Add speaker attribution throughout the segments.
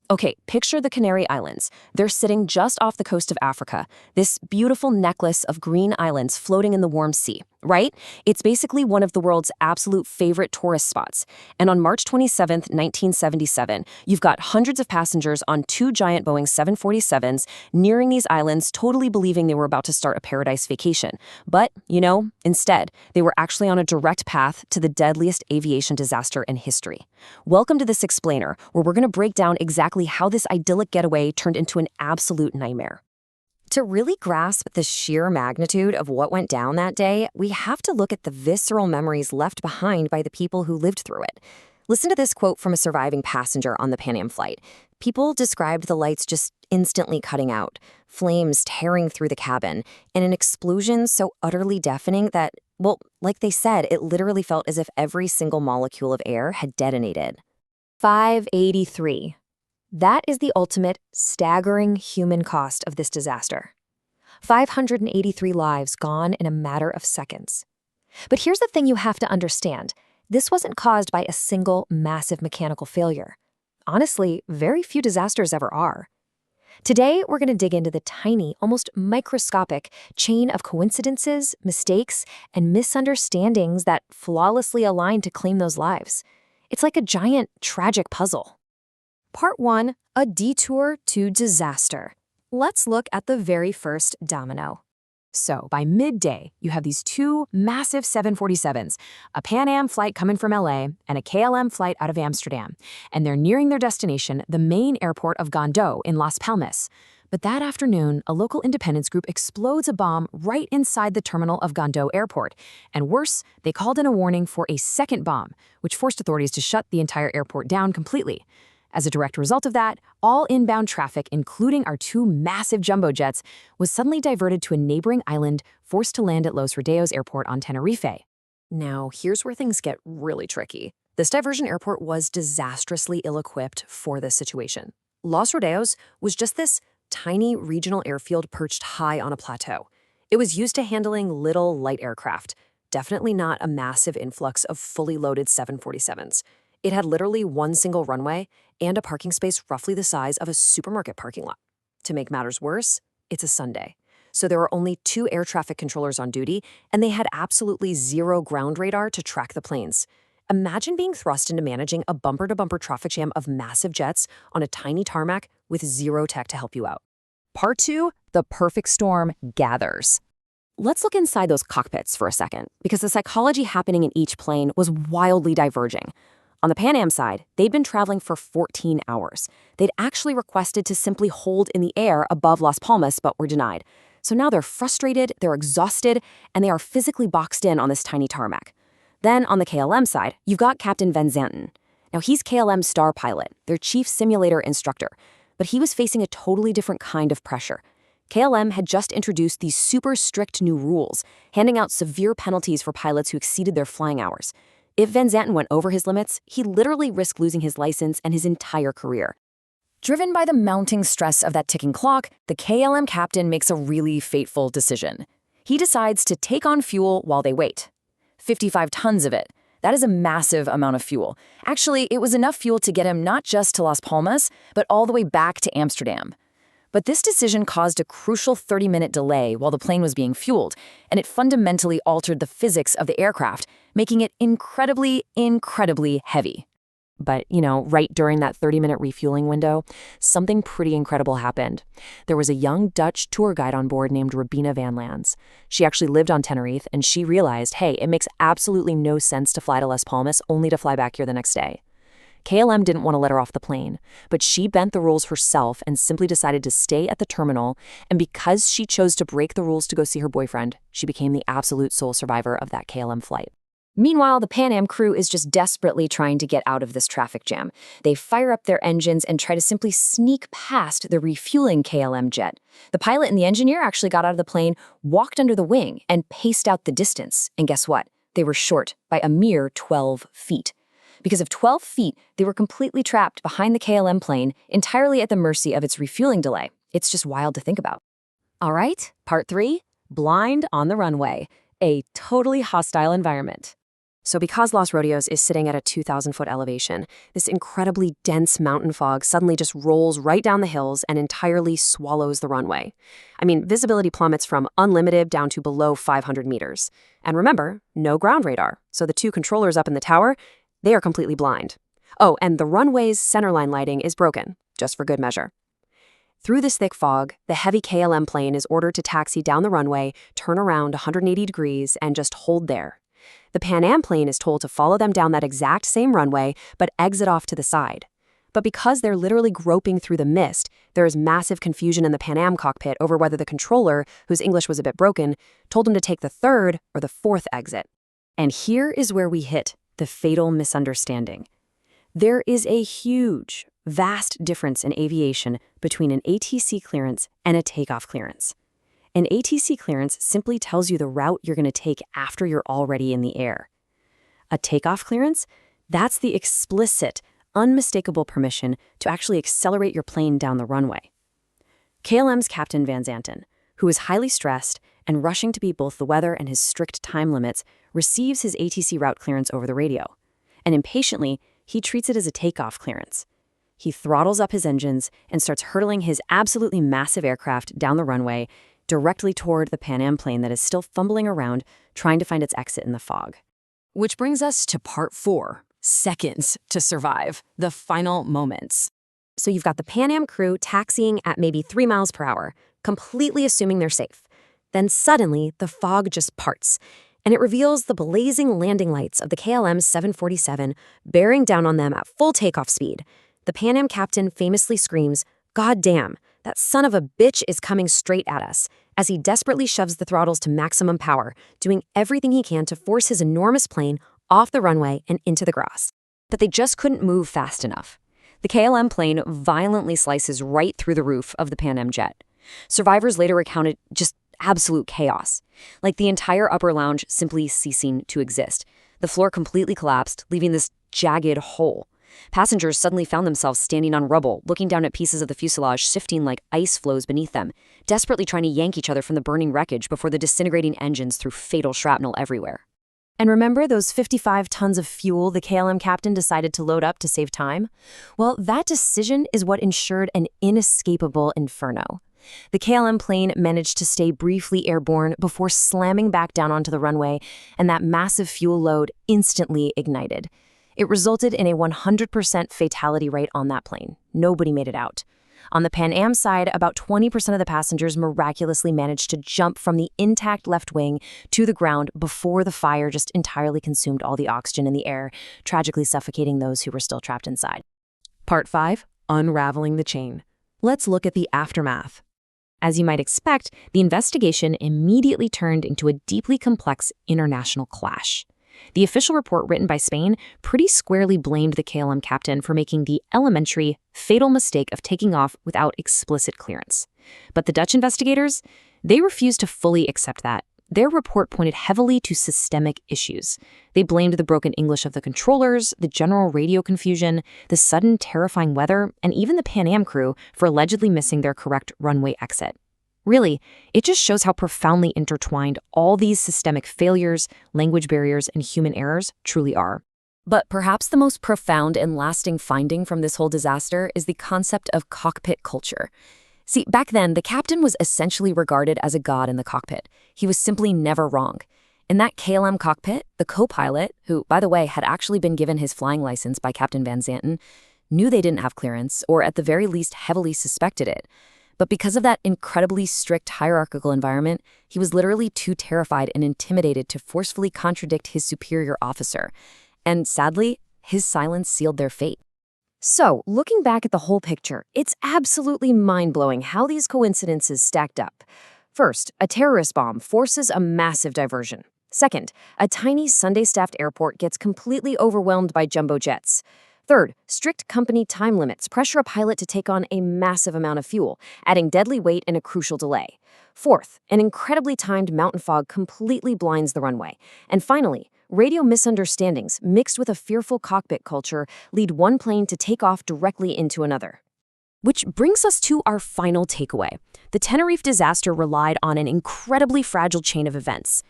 Speaker 1: Okay, picture the Canary Islands. They're sitting just off the coast of Africa, this beautiful necklace of green islands floating in the warm sea, right? It's basically one of the world's absolute favorite tourist spots. And on March 27th, 1977, you've got hundreds of passengers on two giant Boeing 747s nearing these islands, totally believing they were about to start a paradise vacation. But, instead, they were actually on a direct path to the deadliest aviation disaster in history. Welcome to this explainer, where we're going to break down exactly how this idyllic getaway turned into an absolute nightmare.
Speaker 2: To really grasp the sheer magnitude of what went down that day, we have to look at the visceral memories left behind by the people who lived through it. Listen to this quote from a surviving passenger on the Pan Am flight. People described the lights just instantly cutting out, flames tearing through the cabin, and an explosion so utterly deafening that, well, like they said, it literally felt as if every single molecule of air had detonated. 583. That is the ultimate, staggering human cost of this disaster. 583 lives gone in a matter of seconds. But here's the thing you have to understand. This wasn't caused by a single massive mechanical failure. Honestly, very few disasters ever are. Today, we're going to dig into the tiny, almost microscopic chain of coincidences, mistakes, and misunderstandings that flawlessly align to claim those lives. It's like a giant, tragic puzzle. Part 1, a detour to disaster. Let's look at the very first domino.
Speaker 1: So, by midday, you have these two massive 747s, a Pan Am flight coming from LA and a KLM flight out of Amsterdam, and they're nearing their destination, the main airport of Gondo in Las Palmas. But that afternoon, a local independence group explodes a bomb right inside the terminal of Gondo Airport. And worse, they called in a warning for a second bomb, which forced authorities to shut the entire airport down completely. As a direct result of that, all inbound traffic, including our two massive jumbo jets, was suddenly diverted to a neighboring island, forced to land at Los Rodeos Airport on Tenerife.
Speaker 2: Now, here's where things get really tricky. This diversion airport was disastrously ill-equipped for this situation. Los Rodeos was just this tiny regional airfield perched high on a plateau. It was used to handling little light aircraft, definitely not a massive influx of fully loaded 747s. It had literally one single runway and a parking space roughly the size of a supermarket parking lot. To make matters worse, it's a Sunday. So there were only two air traffic controllers on duty, and they had absolutely zero ground radar to track the planes. Imagine being thrust into managing a bumper-to-bumper traffic jam of massive jets on a tiny tarmac with zero tech to help you out.
Speaker 1: Part 2, the perfect storm gathers.
Speaker 2: Let's look inside those cockpits for a second, because the psychology happening in each plane was wildly diverging. On the Pan Am side, they'd been traveling for 14 hours. They'd actually requested to simply hold in the air above Las Palmas, but were denied. So now they're frustrated, they're exhausted, and they are physically boxed in on this tiny tarmac. Then on the KLM side, you've got Captain Van Zanten. Now he's KLM's star pilot, their chief simulator instructor, but he was facing a totally different kind of pressure. KLM had just introduced these super strict new rules, handing out severe penalties for pilots who exceeded their flying hours. If Van Zanten went over his limits, he literally risked losing his license and his entire career.
Speaker 1: Driven by the mounting stress of that ticking clock, the KLM captain makes a really fateful decision. He decides to take on fuel while they wait. 55 tons of it. That is a massive amount of fuel. Actually, it was enough fuel to get him not just to Las Palmas, but all the way back to Amsterdam. But this decision caused a crucial 30-minute delay while the plane was being fueled, and it fundamentally altered the physics of the aircraft, making it incredibly, incredibly heavy. But, right during that 30-minute refueling window, something pretty incredible happened. There was a young Dutch tour guide on board named Rabina Van Lans. She actually lived on Tenerife, and she realized, hey, it makes absolutely no sense to fly to Las Palmas only to fly back here the next day. KLM didn't want to let her off the plane, but she bent the rules herself and simply decided to stay at the terminal, and because she chose to break the rules to go see her boyfriend, she became the absolute sole survivor of that KLM flight.
Speaker 2: Meanwhile, the Pan Am crew is just desperately trying to get out of this traffic jam. They fire up their engines and try to simply sneak past the refueling KLM jet. The pilot and the engineer actually got out of the plane, walked under the wing, and paced out the distance. And guess what? They were short by a mere 12 feet. Because of 12 feet, they were completely trapped behind the KLM plane, entirely at the mercy of its refueling delay. It's just wild to think about.
Speaker 1: All right, part 3, blind on the runway, a totally hostile environment.
Speaker 2: So because Los Rodeos is sitting at a 2,000-foot elevation, this incredibly dense mountain fog suddenly just rolls right down the hills and entirely swallows the runway. I mean, visibility plummets from unlimited down to below 500 meters. And remember, no ground radar, so the two controllers up in the tower, they are completely blind. Oh, and the runway's centerline lighting is broken, just for good measure. Through this thick fog, the heavy KLM plane is ordered to taxi down the runway, turn around 180 degrees, and just hold there. The Pan Am plane is told to follow them down that exact same runway, but exit off to the side. But because they're literally groping through the mist, there is massive confusion in the Pan Am cockpit over whether the controller, whose English was a bit broken, told them to take the third or the fourth exit. And here is where we hit the fatal misunderstanding. There is a huge, vast difference in aviation between an ATC clearance and a takeoff clearance. An ATC clearance simply tells you the route you're going to take after you're already in the air. A takeoff clearance, that's the explicit, unmistakable permission to actually accelerate your plane down the runway. KLM's Captain Van Zanten, who is highly stressed and rushing to beat both the weather and his strict time limits, receives his ATC route clearance over the radio. And impatiently, he treats it as a takeoff clearance. He throttles up his engines and starts hurtling his absolutely massive aircraft down the runway, directly toward the Pan Am plane that is still fumbling around, trying to find its exit in the fog. Which brings us to part 4, seconds to survive, the final moments. So you've got the Pan Am crew taxiing at maybe 3 miles per hour, completely assuming they're safe. Then suddenly, the fog just parts, and it reveals the blazing landing lights of the KLM 747 bearing down on them at full takeoff speed. The Pan Am captain famously screams, "God damn, that son of a bitch is coming straight at us," as he desperately shoves the throttles to maximum power, doing everything he can to force his enormous plane off the runway and into the grass. But they just couldn't move fast enough. The KLM plane violently slices right through the roof of the Pan Am jet. Survivors later recounted just absolute chaos, like the entire upper lounge simply ceasing to exist. The floor completely collapsed, leaving this jagged hole. Passengers suddenly found themselves standing on rubble, looking down at pieces of the fuselage shifting like ice floes beneath them, desperately trying to yank each other from the burning wreckage before the disintegrating engines threw fatal shrapnel everywhere. And remember those 55 tons of fuel the KLM captain decided to load up to save time? Well, that decision is what ensured an inescapable inferno. The KLM plane managed to stay briefly airborne before slamming back down onto the runway, and that massive fuel load instantly ignited. It resulted in a 100% fatality rate on that plane. Nobody made it out. On the Pan Am side, about 20% of the passengers miraculously managed to jump from the intact left wing to the ground before the fire just entirely consumed all the oxygen in the air, tragically suffocating those who were still trapped inside. Part 5, Unraveling the Chain. Let's look at the aftermath. As you might expect, the investigation immediately turned into a deeply complex international clash. The official report written by Spain pretty squarely blamed the KLM captain for making the elementary, fatal mistake of taking off without explicit clearance. But the Dutch investigators, they refused to fully accept that. Their report pointed heavily to systemic issues. They blamed the broken English of the controllers, the general radio confusion, the sudden terrifying weather, and even the Pan Am crew for allegedly missing their correct runway exit. Really, it just shows how profoundly intertwined all these systemic failures, language barriers, and human errors truly are. But perhaps the most profound and lasting finding from this whole disaster is the concept of cockpit culture. See, back then, the captain was essentially regarded as a god in the cockpit. He was simply never wrong. In that KLM cockpit, the co-pilot, who, by the way, had actually been given his flying license by Captain Van Zanten, knew they didn't have clearance, or at the very least heavily suspected it. But because of that incredibly strict hierarchical environment, he was literally too terrified and intimidated to forcefully contradict his superior officer. And sadly, his silence sealed their fate. So, looking back at the whole picture, it's absolutely mind-blowing how these coincidences stacked up. First, a terrorist bomb forces a massive diversion. Second, a tiny Sunday-staffed airport gets completely overwhelmed by jumbo jets. Third, strict company time limits pressure a pilot to take on a massive amount of fuel, adding deadly weight and a crucial delay. Fourth, an incredibly timed mountain fog completely blinds the runway. And finally, radio misunderstandings mixed with a fearful cockpit culture lead one plane to take off directly into another. Which brings us to our final takeaway. The Tenerife disaster relied on an incredibly fragile chain of events.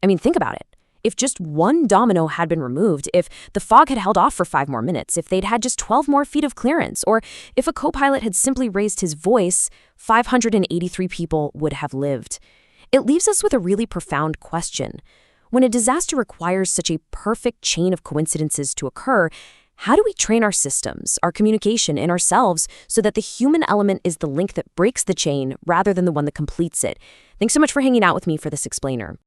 Speaker 2: I mean, think about it. if just one domino had been removed, if the fog had held off for 5 more minutes, if they'd had just 12 more feet of clearance, or if a co-pilot had simply raised his voice, 583 people would have lived. It leaves us with a really profound question. When a disaster requires such a perfect chain of coincidences to occur, how do we train our systems, our communication, and ourselves so that the human element is the link that breaks the chain rather than the one that completes it? Thanks so much for hanging out with me for this explainer.